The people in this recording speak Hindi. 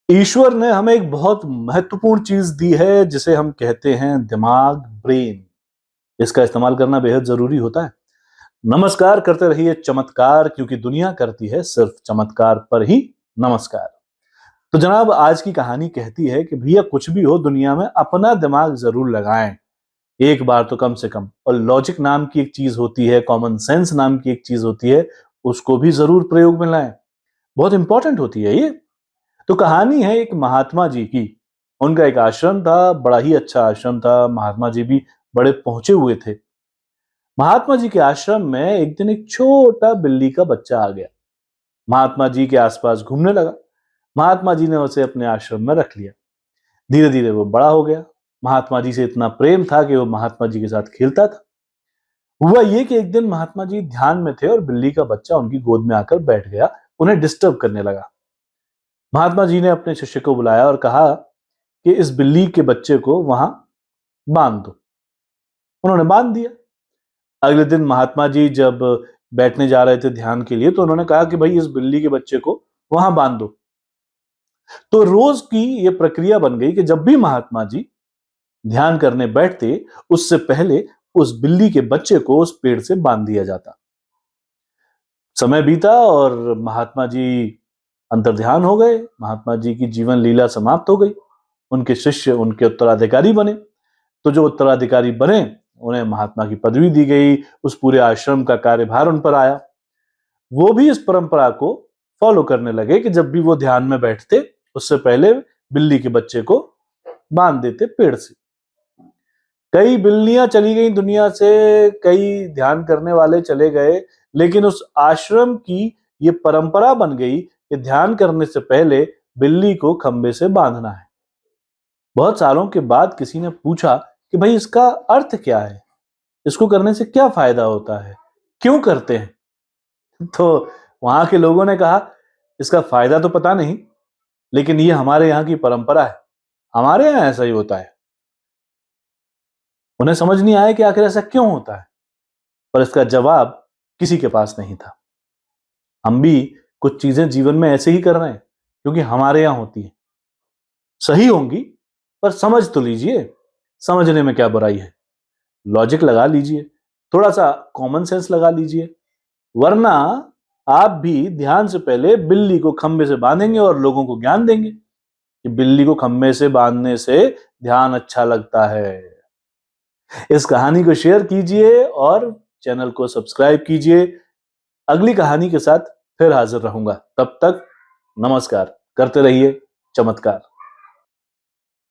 ईश्वर ने हमें एक बहुत महत्वपूर्ण चीज दी है जिसे हम कहते हैं दिमाग, ब्रेन। इसका इस्तेमाल करना बेहद जरूरी होता है। नमस्कार करते रहिए चमत्कार, क्योंकि दुनिया करती है सिर्फ चमत्कार पर ही नमस्कार। तो जनाब, आज की कहानी कहती है कि भैया कुछ भी हो दुनिया में अपना दिमाग जरूर लगाएं, एक बार तो कम से कम। और लॉजिक नाम की एक चीज होती है, कॉमन सेंस नाम की एक चीज होती है, उसको भी जरूर प्रयोग में लाएं। बहुत इंपॉर्टेंट होती है ये। तो कहानी है एक महात्मा जी की। उनका एक आश्रम था, बड़ा ही अच्छा आश्रम था। महात्मा जी भी बड़े पहुंचे हुए थे। महात्मा जी के आश्रम में एक दिन एक छोटा बिल्ली का बच्चा आ गया। महात्मा जी के आसपास घूमने लगा। महात्मा जी ने उसे अपने आश्रम में रख लिया। धीरे धीरे वो बड़ा हो गया। महात्मा जी से इतना प्रेम था कि वो महात्मा जी के साथ खेलता था। हुआ ये कि एक दिन महात्मा जी ध्यान में थे और बिल्ली का बच्चा उनकी गोद में आकर बैठ गया, उन्हें डिस्टर्ब करने लगा। महात्मा जी ने अपने शिष्य को बुलाया और कहा कि इस बिल्ली के बच्चे को वहां बांध दो। उन्होंने बांध दिया। अगले दिन महात्मा जी जब बैठने जा रहे थे ध्यान के लिए, तो उन्होंने कहा कि भाई इस बिल्ली के बच्चे को वहां बांध दो। तो रोज की ये प्रक्रिया बन गई कि जब भी महात्मा जी ध्यान करने बैठते, उससे पहले उस बिल्ली के बच्चे को उस पेड़ से बांध दिया जाता। समय बीता और महात्मा जी अंतर्ध्यान हो गए। महात्मा जी की जीवन लीला समाप्त हो गई। उनके शिष्य उनके उत्तराधिकारी बने। तो जो उत्तराधिकारी बने, उन्हें महात्मा की पदवी दी गई। उस पूरे आश्रम का कार्यभार उन पर आया। वो भी इस परंपरा को फॉलो करने लगे कि जब भी वो ध्यान में बैठते, उससे पहले बिल्ली के बच्चे को बांध देते पेड़ से। कई बिल्लियां चली गई दुनिया से, कई ध्यान करने वाले चले गए, लेकिन उस आश्रम की ये परंपरा बन गई कि ध्यान करने से पहले बिल्ली को खंबे से बांधना है। बहुत सालों के बाद किसी ने पूछा कि भाई इसका अर्थ क्या है, इसको करने से क्या फायदा होता है, क्यों करते हैं? तो वहां के लोगों ने कहा, इसका फायदा तो पता नहीं, लेकिन ये हमारे यहाँ की परंपरा है, हमारे यहाँ ऐसा ही होता है। उन्हें समझ नहीं आया कि आखिर ऐसा क्यों होता है, पर इसका जवाब किसी के पास नहीं था। हम भी कुछ चीजें जीवन में ऐसे ही कर रहे हैं क्योंकि हमारे यहाँ होती है। सही होंगी, पर समझ तो लीजिए। समझने में क्या बुराई है? लॉजिक लगा लीजिए, थोड़ा सा कॉमन सेंस लगा लीजिए, वरना आप भी ध्यान से पहले बिल्ली को खंबे से बांधेंगे और लोगों को ज्ञान देंगे कि बिल्ली को खंबे से बांधने से ध्यान अच्छा लगता है। इस कहानी को शेयर कीजिए और चैनल को सब्सक्राइब कीजिए। अगली कहानी के साथ फिर हाजिर रहूंगा। तब तक नमस्कार, करते रहिए चमत्कार।